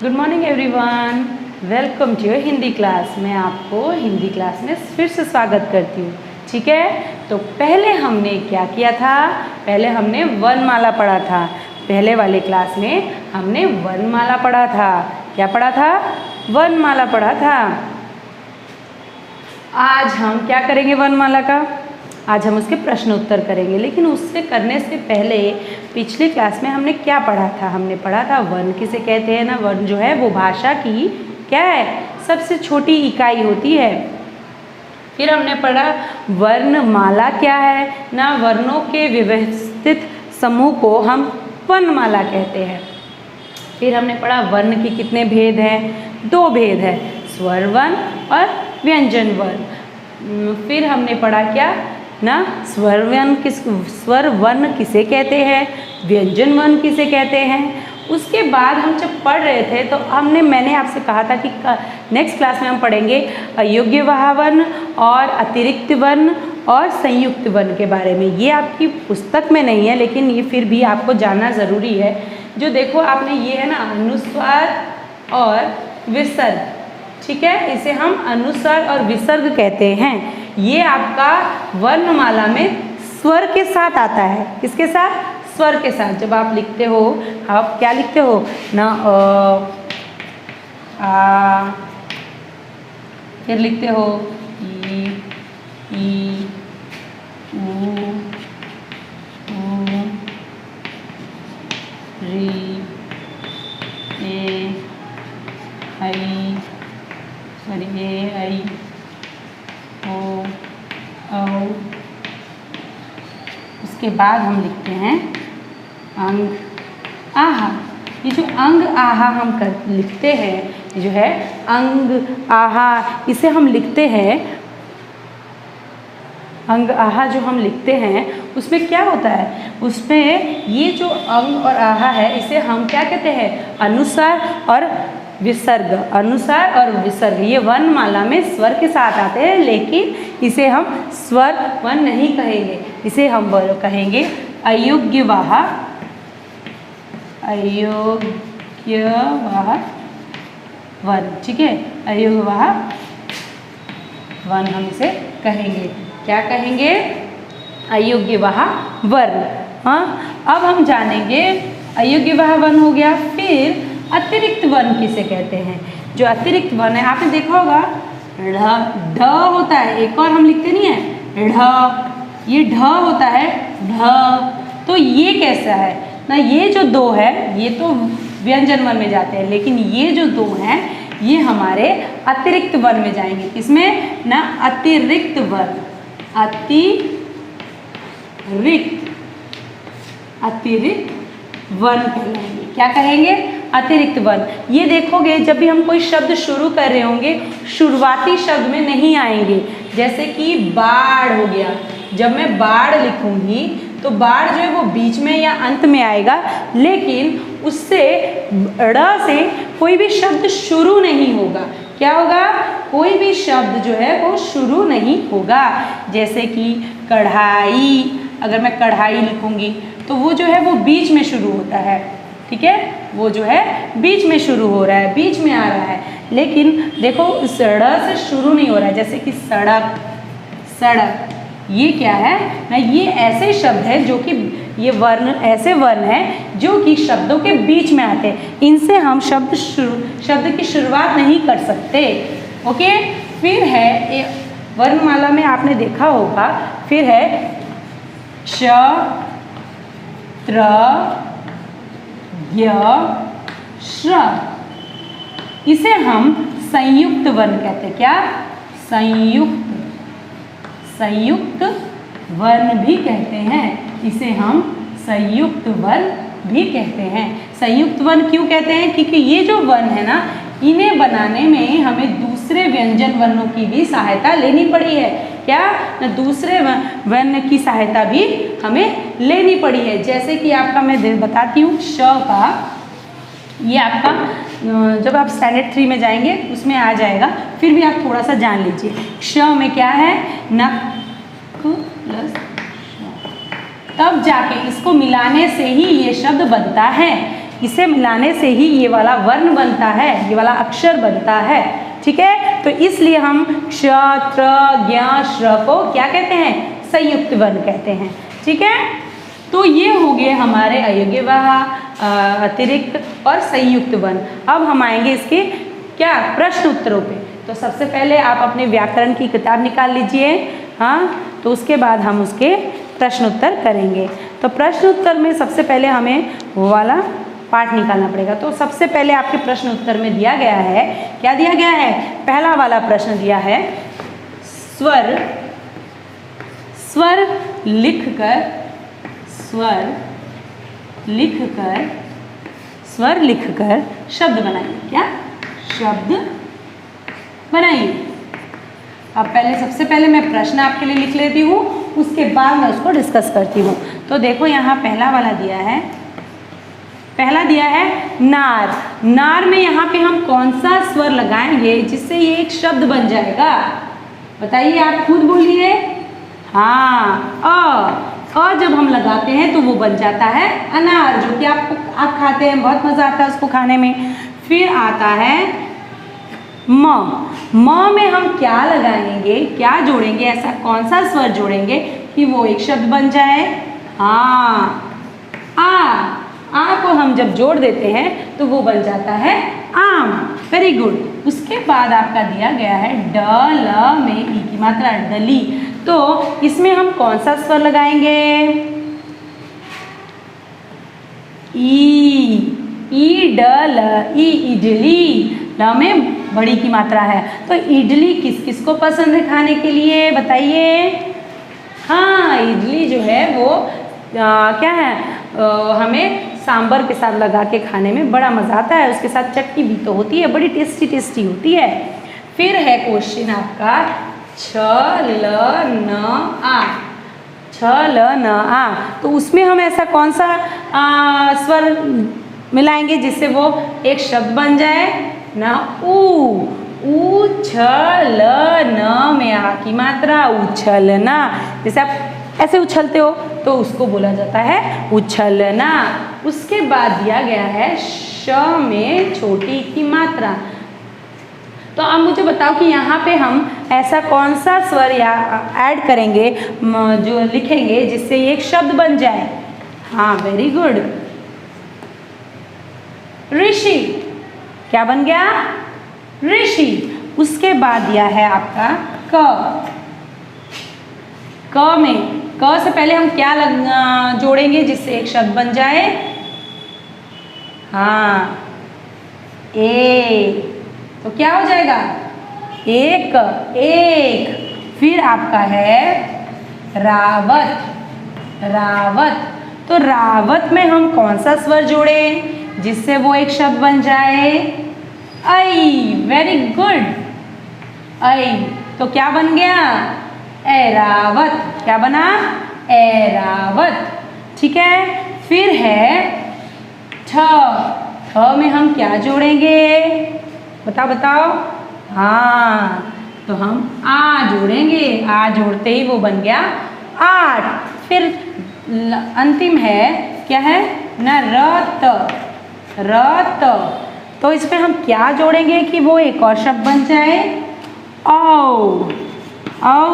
Good morning everyone, welcome to your Hindi class. मैं आपको Hindi class में फिर से स्वागत करती हूँ। ठीक है, तो पहले हमने क्या किया था? पहले हमने वर्णमाला पढ़ा था। पहले वाले क्लास में हमने वर्णमाला पढ़ा था। क्या पढ़ा था? वर्णमाला पढ़ा था। आज हम क्या करेंगे वर्णमाला का? आज हम उसके प्रश्न उत्तर करेंगे, लेकिन उससे करने से पहले पिछली क्लास में हमने क्या पढ़ा था? हमने पढ़ा था वर्ण किसे कहते हैं ना। वर्ण जो है वो भाषा की क्या है? सबसे छोटी इकाई होती है। फिर हमने पढ़ा वर्णमाला क्या है ना। वर्णों के व्यवस्थित समूह को हम वर्णमाला कहते हैं। फिर हमने पढ़ा वर्ण के कितने भेद हैं? 2 भेद है, स्वर वर्ण और व्यंजन वर्ण। फिर हमने पढ़ा क्या ना, स्वर वर्ण किसे कहते हैं, व्यंजन वर्ण किसे कहते हैं। उसके बाद हम जब पढ़ रहे थे तो मैंने आपसे कहा था कि नेक्स्ट क्लास में हम पढ़ेंगे अयोग्यवाह वर्ण और अतिरिक्त वर्ण और संयुक्त वर्ण के बारे में। ये आपकी पुस्तक में नहीं है, लेकिन ये फिर भी आपको जानना ज़रूरी है। जो देखो आपने ये है ना, अनुस्वार और विसर्ग। ठीक है, इसे हम अनुस्वार और विसर्ग कहते हैं। ये आपका वर्णमाला में स्वर के साथ आता है। किसके साथ? स्वर के साथ। जब आप लिखते हो, आप क्या लिखते हो ना, आ, फिर लिखते हो ई, ऊ, री, ए, आई, आई, ओ, औ। उसके बाद हम लिखते हैं अंग आहा। ये जो अंग आहा हम लिखते हैं, ये जो है अंग आहा, इसे हम लिखते हैं। अंग आहा जो हम लिखते हैं उसमें क्या होता है? उसमें ये जो अंग और आहा है, इसे हम क्या कहते हैं? अनुस्वार और विसर्ग। अनुस्वार और विसर्ग ये वर्णमाला में स्वर के साथ आते हैं, लेकिन इसे हम स्वर वर्ण नहीं कहेंगे। इसे हम कहेंगे अयोग्यवाह वर्ण। ठीक है, अयोग्यवाह वर्ण हम इसे कहेंगे। क्या कहेंगे? अयोग्यवाह वर्ण। हाँ, अब हम जानेंगे अयोग्यवाह वर्ण हो गया। फिर अतिरिक्त वर्ण किसे कहते हैं? जो अतिरिक्त वर्ण है, आपने देखा होगा ढ होता है, एक और हम लिखते नहीं है ढ, ये ढ होता है ढ। तो ये कैसा है ना, ये जो 2 है ये तो व्यंजन वर्ण में जाते हैं, लेकिन ये जो 2 हैं ये हमारे अतिरिक्त वर्ण में जाएंगे। इसमें ना अतिरिक्त वर्ण, अतिरिक्त वर्ण कहलाएंगे। क्या कहेंगे? अतिरिक्त वर्ण। ये देखोगे जब भी हम कोई शब्द शुरू कर रहे होंगे, शुरुआती शब्द में नहीं आएंगे। जैसे कि बाढ़ हो गया, जब मैं बाढ़ लिखूंगी तो बाढ़ जो है वो बीच में या अंत में आएगा, लेकिन उससे ड़ से कोई भी शब्द शुरू नहीं होगा। क्या होगा? कोई भी शब्द जो है वो शुरू नहीं होगा। जैसे कि कढ़ाई, अगर मैं कढ़ाई लिखूंगी तो वो जो है वो बीच में शुरू होता है। ठीक है, वो जो है बीच में शुरू हो रहा है, बीच में आ रहा है, लेकिन देखो ड़ से शुरू नहीं हो रहा है। जैसे कि सड़क, सड़क, ये क्या है ना, ये ऐसे शब्द है जो कि ये वर्ण ऐसे वर्ण है जो कि शब्दों के बीच में आते हैं। इनसे हम शब्द की शुरुआत नहीं कर सकते। ओके, फिर है वर्णमाला में आपने देखा होगा, फिर है च, त्र, य, श्र। इसे हम संयुक्त वर्ण कहते हैं। क्या? संयुक्त वर्ण भी कहते हैं। इसे हम संयुक्त वर्ण भी कहते हैं। संयुक्त वर्ण क्यों कहते हैं? क्योंकि ये जो वर्ण है ना, इन्हें बनाने में हमें दूसरे व्यंजन वर्णों की भी सहायता लेनी पड़ी है। क्या? दूसरे वर्ण की सहायता भी हमें लेनी पड़ी है। जैसे कि आपका मैं बताती हूँ, श का, ये आपका जब आप स्टैंडर्ड 3 में जाएंगे उसमें आ जाएगा, फिर भी आप थोड़ा सा जान लीजिए। श में क्या है? नक प्लस श, तब जाके इसको मिलाने से ही ये शब्द बनता है। इसे मिलाने से ही ये वाला वर्ण बनता है, ये वाला अक्षर बनता है। ठीक है, तो इसलिए हम क्ष, त्र, ज्ञ, श्र को क्या कहते हैं? संयुक्त वर्ण कहते हैं। ठीक है, तो ये हो गए हमारे अयोग्यवाह, अतिरिक्त और संयुक्त वर्ण। अब हम आएंगे इसके क्या प्रश्न उत्तरों पे। तो सबसे पहले आप अपने व्याकरण की किताब निकाल लीजिए, हाँ, तो उसके बाद हम उसके प्रश्न उत्तर करेंगे। तो प्रश्न उत्तर में सबसे पहले हमें वो वाला पाठ निकालना पड़ेगा। तो सबसे पहले आपके प्रश्न उत्तर में दिया गया है, क्या दिया गया है? पहला वाला प्रश्न दिया है, स्वर लिखकर शब्द बनाइए। क्या शब्द बनाइए? अब सबसे पहले मैं प्रश्न आपके लिए लिख लेती हूँ, उसके बाद मैं उसको डिस्कस करती हूँ। तो देखो यहाँ पहला वाला दिया है, पहला दिया है नार। नार में यहाँ पे हम कौन सा स्वर लगाएंगे जिससे ये एक शब्द बन जाएगा? बताइए, आप खुद बोलिए। हाँ, अ जब हम लगाते हैं तो वो बन जाता है अनार, जो कि आप खाते हैं, बहुत मज़ा आता है उसको खाने में। फिर आता है म में हम क्या लगाएंगे, क्या जोड़ेंगे, ऐसा कौन सा स्वर जोड़ेंगे कि वो एक शब्द बन जाए? हाँ, आ को हम जब जोड़ देते हैं तो वो बन जाता है आम। Very good. उसके बाद आपका दिया गया है ड ल में ई की मात्रा, डली। तो इसमें हम कौन सा स्वर लगाएंगे? ई ड ल, ई, इडली। ल में बड़ी की मात्रा है। तो इडली किस किस को पसंद है खाने के लिए? बताइए। हाँ, इडली जो है वो क्या है, हमें सांभर के साथ लगा के खाने में बड़ा मज़ा आता है। उसके साथ चटनी भी तो होती है, बड़ी टेस्टी होती है। फिर है क्वेश्चन आपका छ ल न आ, छ ल न आ। तो उसमें हम ऐसा कौन सा स्वर मिलाएंगे जिससे वो एक शब्द बन जाए? ना, ऊ छ ल न में आ की मात्रा, उछलना। जैसे आप ऐसे उछलते हो तो उसको बोला जाता है उछलना। उसके बाद दिया गया है श में छोटी की मात्रा। तो अब मुझे बताओ कि यहाँ पे हम ऐसा कौन सा स्वर या ऐड करेंगे, जो लिखेंगे जिससे ये एक शब्द बन जाए? हाँ, वेरी गुड, ऋषि। क्या बन गया? ऋषि। उसके बाद दिया है आपका क में, क से पहले हम क्या जोड़ेंगे जिससे एक शब्द बन जाए? हाँ, ए। तो क्या हो जाएगा? एक। फिर आपका है रावत। तो रावत में हम कौन सा स्वर जोड़ें जिससे वो एक शब्द बन जाए? ऐ। वेरी गुड, ऐ। तो क्या बन गया? ऐरावत। क्या बना? ऐरावत। ठीक है। फिर है ठ में हम क्या जोड़ेंगे? बताओ। हाँ, तो हम आ जोड़ेंगे। आ जोड़ते ही वो बन गया आठ। फिर अंतिम है, क्या है ना? रत। तो इसमें हम क्या जोड़ेंगे कि वो एक और शब्द बन जाए? औ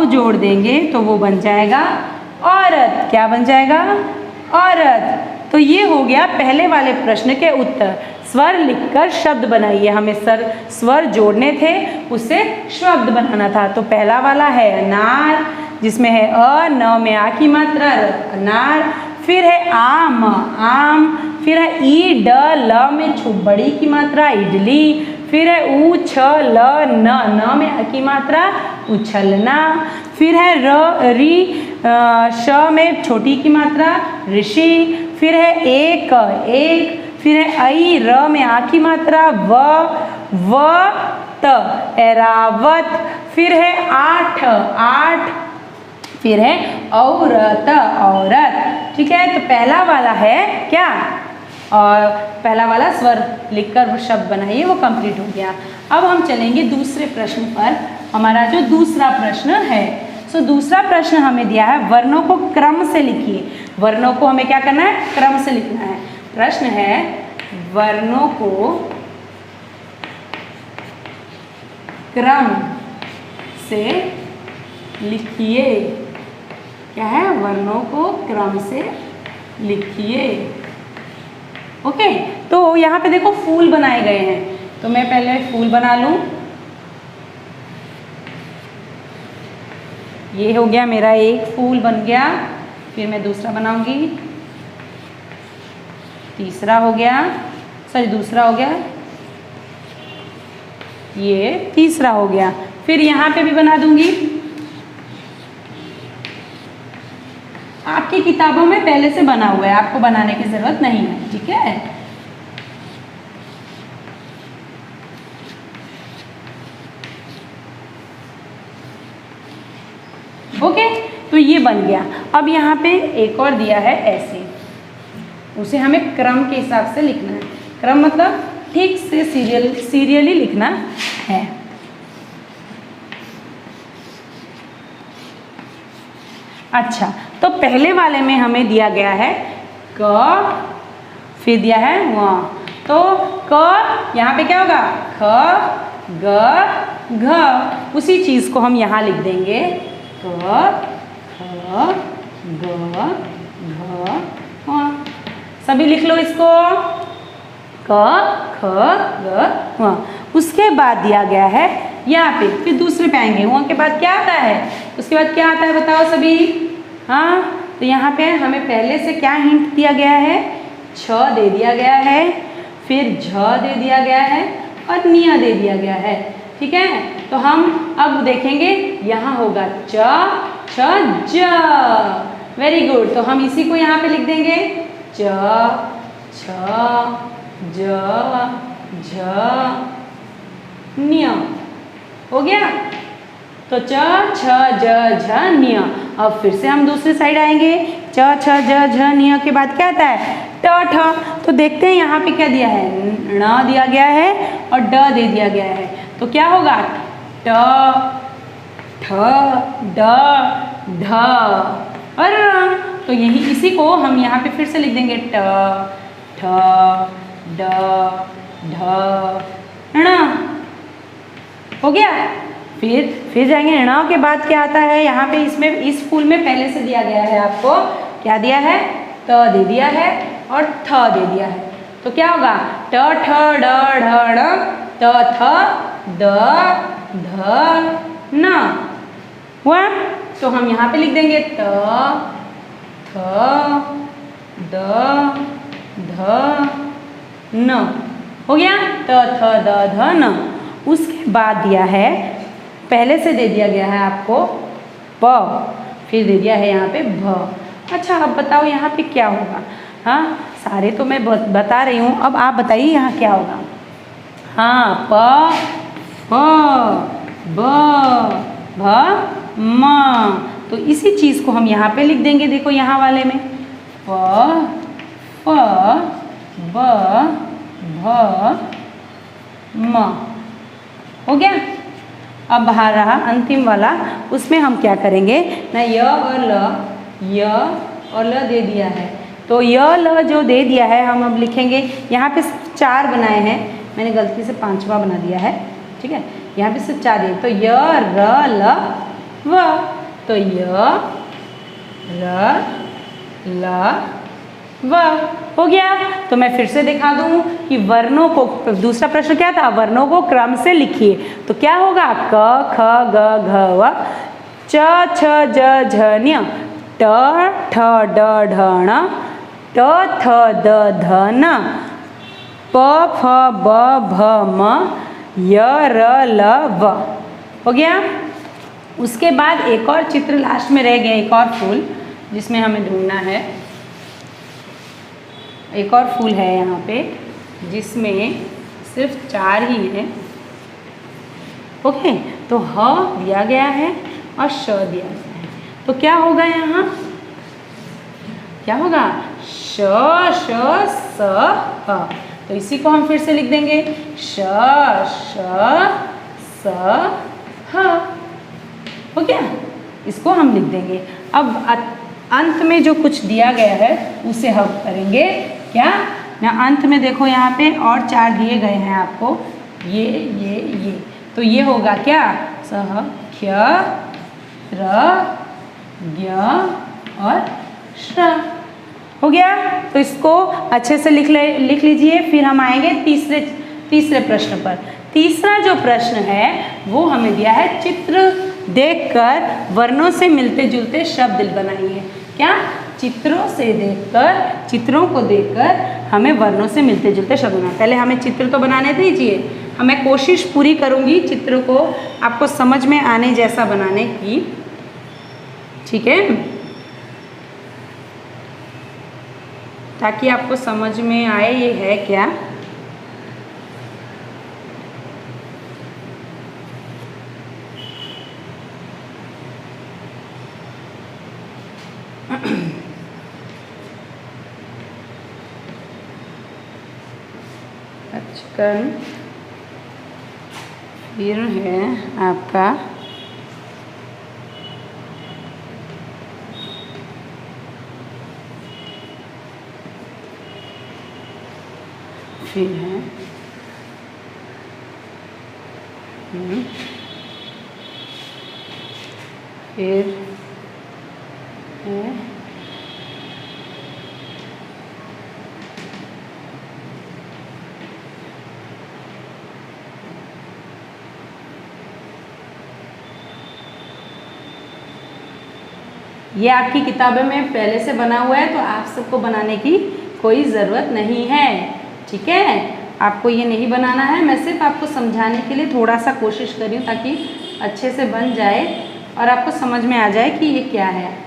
जोड़ देंगे तो वो बन जाएगा औरत। क्या बन जाएगा? औरत। तो ये हो गया पहले वाले प्रश्न के उत्तर। स्वर लिखकर शब्द बनाइए। हमें स्वर जोड़ने थे, उससे शब्द बनाना था। तो पहला वाला है अनार, जिसमें है अ, न में आ की मात्रा, अनार। फिर है आम। फिर है ई ड ल में बड़ी की मात्रा, इडली। फिर है ऊ छ ल न में अ की मात्रा, उछलना। फिर है री श में छोटी की मात्रा, ऋषि। फिर है एक। फिर है ऐ र में आ की मात्रा, व त, ऐरावत। फिर है आठ। फिर है औरत। ठीक है। तो पहला वाला है क्या? और पहला वाला स्वर लिखकर वो शब्द बनाइए, वो कंप्लीट हो गया। अब हम चलेंगे दूसरे प्रश्न पर। हमारा जो दूसरा प्रश्न है, सो दूसरा प्रश्न हमें दिया है वर्णों को क्रम से लिखिए। वर्णों को हमें क्या करना है? क्रम से लिखना है। प्रश्न है वर्णों को क्रम से लिखिए। क्या है? वर्णों को क्रम से लिखिए। ओके, तो यहाँ पे देखो फूल बनाए गए हैं, तो मैं पहले फूल बना लूं। ये हो गया मेरा एक फूल बन गया, फिर मैं दूसरा बनाऊंगी, तीसरा हो गया, सॉरी दूसरा हो गया, ये तीसरा हो गया, फिर यहाँ पे भी बना दूंगी। आपकी किताबों में पहले से बना हुआ है, आपको बनाने की जरूरत नहीं है, ठीक है। ओके, तो ये बन गया। अब यहाँ पे एक और दिया है ऐसे, उसे हमें क्रम के हिसाब से लिखना है। क्रम मतलब ठीक से सीरियली लिखना है। अच्छा, तो पहले वाले में हमें दिया गया है क, फिर दिया है व। तो क यहाँ पे क्या होगा? ख ग घ। उसी चीज को हम यहाँ लिख देंगे क ख ग घ व। सभी लिख लो इसको, क ख ग व। उसके बाद दिया गया है यहाँ पे, फिर दूसरे पे आएंगे। वहाँ के बाद क्या आता है? उसके बाद क्या आता है बताओ सभी? हाँ, तो यहाँ पे हमें पहले से क्या हिंट दिया गया है? छ दे दिया गया है, फिर झ दे दिया गया है और निया दे दिया गया है, ठीक है। तो हम अब देखेंगे, यहाँ होगा च छ ज। वेरी गुड, तो हम इसी को यहाँ पे लिख देंगे च छ ज झ न्य। हो गया, तो च छ ज झ न्य। अब फिर से हम दूसरी साइड आएंगे, च छ ज झ न्य के बाद क्या आता है? ट ठ। तो देखते हैं यहाँ पे क्या दिया है? ण दिया गया है और ड दे दिया गया है, तो क्या होगा? ट ठ ड ढ और ण। तो यही इसी को हम यहाँ पे फिर से लिख देंगे ट ठ ड ढ ण। हो गया। फिर जाएंगे ण के बाद क्या आता है? यहाँ पे इसमें इस फूल में पहले से दिया गया है, आपको क्या दिया है? त दे दिया है और थ दे दिया है, तो क्या होगा? ट ठ ड ढ ण त थ द ध न। हुआ? तो हम यहाँ पे लिख देंगे त थ द ध न। हो गया, त थ द ध न। उसके बाद दिया है, पहले से दे दिया गया है आपको प, फिर दे दिया है यहाँ पे भ। अच्छा, अब बताओ यहाँ पे क्या होगा? हाँ, सारे तो मैं बता रही हूँ, अब आप बताइए यहाँ क्या होगा? हाँ, प फ ब भ म। तो इसी चीज़ को हम यहाँ पे लिख देंगे, देखो यहाँ वाले में प फ ब भ म। हो गया। अब बाहर रहा अंतिम वाला, उसमें हम क्या करेंगे ना, य और ल दे दिया है, तो य ल जो दे दिया है हम अब लिखेंगे। यहाँ पे 4 बनाए हैं, मैंने गलती से 5वां बना दिया है, ठीक है। यहाँ पे सिर्फ 4 दिए, तो य र ल व। तो य र ल व हो गया। तो मैं फिर से दिखा दूं कि वर्णों को, दूसरा प्रश्न क्या था? वर्णों को क्रम से लिखिए, तो क्या होगा? क ख ग घ व, च छ ज झ न्य, ट ठ ड ढ ण, ट थ द ध न, प फ ब भ म, य र ल व। हो गया। उसके बाद एक और चित्र लास्ट में रह गया, एक और फूल जिसमें हमें ढूंढना है। एक और फूल है यहाँ पे जिसमें सिर्फ 4 ही हैं। ओके, तो ह दिया गया है और श दिया गया है, तो क्या होगा यहाँ? क्या होगा? श श स ह। तो इसी को हम फिर से लिख देंगे श श स ह। हो गया, इसको हम लिख देंगे। अब अंत में जो कुछ दिया गया है उसे हम करेंगे क्या? यहाँ अंत में देखो यहाँ पे और 4 दिए गए हैं आपको, ये तो ये होगा क्या, सह क्ष र ज्ञ और श्र। हो गया। तो इसको अच्छे से लिख लीजिए। फिर हम आएंगे तीसरे प्रश्न पर। तीसरा जो प्रश्न है वो हमें दिया है, चित्र देखकर वर्णों से मिलते जुलते शब्द बनाइए। क्या, चित्रों को देखकर हमें वर्णों से मिलते जुलते शब्द बनाना। पहले हमें चित्र तो बनाने दीजिए, मैं कोशिश पूरी करूंगी चित्र को आपको समझ में आने जैसा बनाने की, ठीक है, ताकि आपको समझ में आए ये है क्या। अचकन, फिर है आपका फिर है फिर है ये आपकी किताबें में पहले से बना हुआ है, तो आप सबको बनाने की कोई ज़रूरत नहीं है, ठीक है। आपको ये नहीं बनाना है, मैं सिर्फ आपको समझाने के लिए थोड़ा सा कोशिश कर रही हूँ ताकि अच्छे से बन जाए और आपको समझ में आ जाए कि ये क्या है,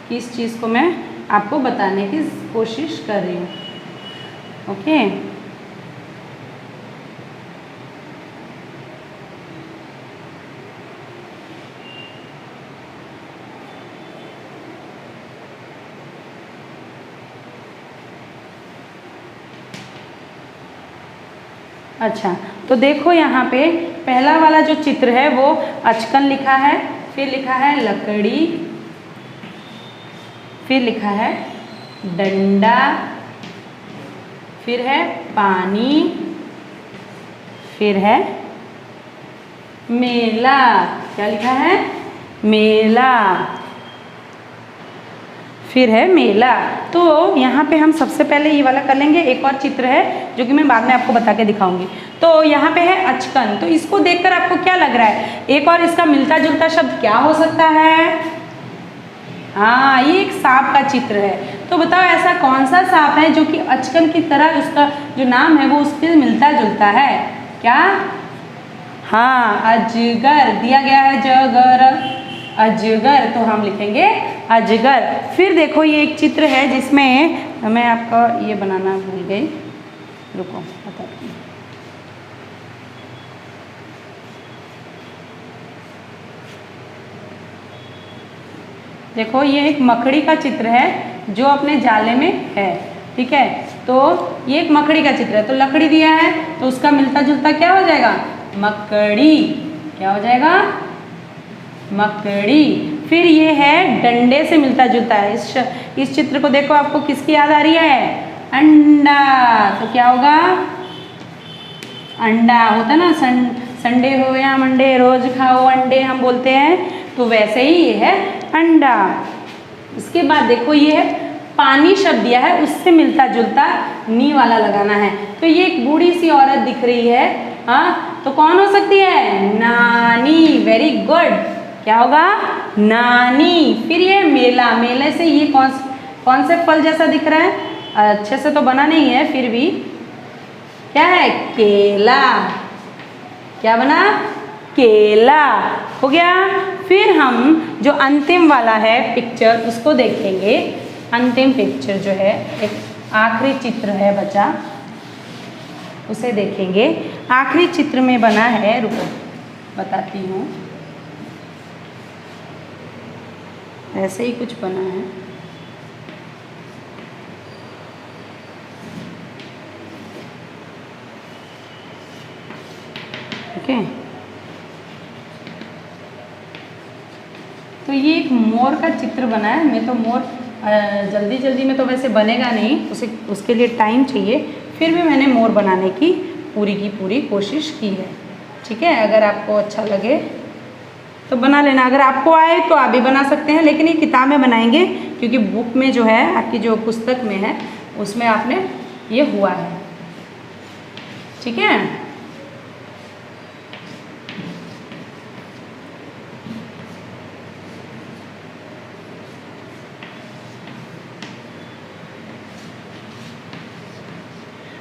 किस चीज़ को मैं आपको बताने की कोशिश कर रही हूँ। ओके, अच्छा, तो देखो यहाँ पे पहला वाला जो चित्र है वो अचकन लिखा है, फिर लिखा है लकड़ी, फिर लिखा है डंडा, फिर है पानी, फिर है मेला। क्या लिखा है, मेला, फिर है मेला। तो यहाँ पे हम सबसे पहले ये वाला कर लेंगे। एक और चित्र है जो कि मैं बाद में आपको बता के दिखाऊंगी। तो यहाँ पे है अचकन, तो इसको देखकर आपको क्या लग रहा है, एक और इसका मिलता जुलता शब्द क्या हो सकता है। हाँ, ये एक सांप का चित्र है। तो बताओ ऐसा कौन सा सांप है जो कि अचकन की तरह उसका जो नाम है वो उससे मिलता जुलता है। क्या, हाँ, अजगर दिया गया है, जगर, अजगर, तो हम लिखेंगे अजगर। फिर देखो ये एक चित्र है जिसमें मैं आपका ये बनाना भूल गई, रुको बताती हूँ। देखो ये एक मकड़ी का चित्र है जो अपने जाले में है, ठीक है। तो ये एक मकड़ी का चित्र है, तो लकड़ी दिया है तो उसका मिलता जुलता क्या हो जाएगा, मकड़ी। क्या हो जाएगा, मकड़ी। फिर ये है डंडे से मिलता जुलता है। इस चित्र को देखो, आपको किसकी याद आ रही है, अंडा। तो क्या होगा, अंडा होता ना, संडे हो या मंडे, रोज खाओ अंडे हम बोलते हैं, तो वैसे ही ये है अंडा। इसके बाद देखो ये है पानी शब्द दिया है, उससे मिलता जुलता नी वाला लगाना है। तो ये एक बूढ़ी सी औरत दिख रही है, हाँ, तो कौन हो सकती है, नानी। वेरी गुड, क्या होगा, नानी। फिर ये मेला, मेले से ये कौन से फल जैसा दिख रहा है, अच्छे से तो बना नहीं है, फिर भी क्या है, केला। क्या बना, केला। हो गया। फिर हम जो अंतिम वाला है पिक्चर उसको देखेंगे। अंतिम पिक्चर जो है, एक आखिरी चित्र है बचा, उसे देखेंगे। आखिरी चित्र में बना है, रुको बताती हूँ, ऐसे ही कुछ बना है। ओके, तो ये एक मोर का चित्र बना है। मैं तो मोर जल्दी जल्दी में तो वैसे बनेगा नहीं, उसके लिए टाइम चाहिए, फिर भी मैंने मोर बनाने की पूरी कोशिश की है। ठीक है, अगर आपको अच्छा लगे तो बना लेना, अगर आपको आए तो आप भी बना सकते हैं, लेकिन ये किताब में बनाएंगे क्योंकि बुक में जो है आपकी जो पुस्तक में है उसमें आपने ये हुआ है। ठीक है,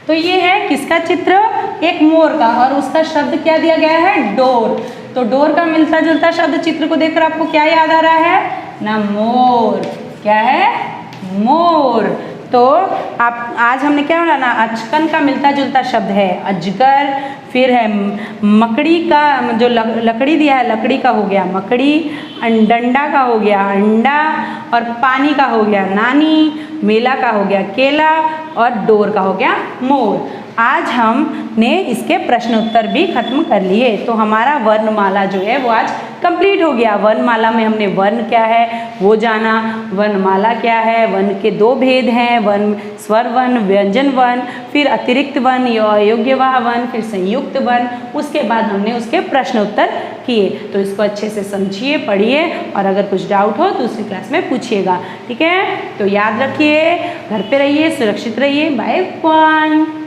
तो ये है किसका चित्र, एक मोर का, और उसका शब्द क्या दिया गया है, डोर। तो डोर का मिलता जुलता शब्द चित्र को देखकर आपको क्या याद आ रहा है ना, मोर। क्या है, मोर। तो आप आज हमने क्या बनाना, अचकन का मिलता जुलता शब्द है अजगर, फिर है मकड़ी का, जो लकड़ी दिया है लकड़ी का हो गया मकड़ी, डंडा का हो गया अंडा, और पानी का हो गया नानी, मेला का हो गया केला, और डोर का हो गया मोर। आज हमने इसके प्रश्न उत्तर भी खत्म कर लिए, तो हमारा वर्णमाला जो है वो आज कंप्लीट हो गया। वर्णमाला में हमने वर्ण क्या है वो जाना, वर्णमाला क्या है, वर्ण के दो भेद हैं, वर्ण स्वर वर्ण, व्यंजन वर्ण, फिर अतिरिक्त वर्ण, अयोग्यवाह वर्ण, फिर संयुक्त वर्ण। उसके बाद हमने उसके प्रश्न उत्तर किए। तो इसको अच्छे से समझिए, पढ़िए, और अगर कुछ डाउट हो तो दूसरी क्लास में पूछिएगा। ठीक है, तो याद रखिए, घर पे रहिए, सुरक्षित रहिए। Bye bye.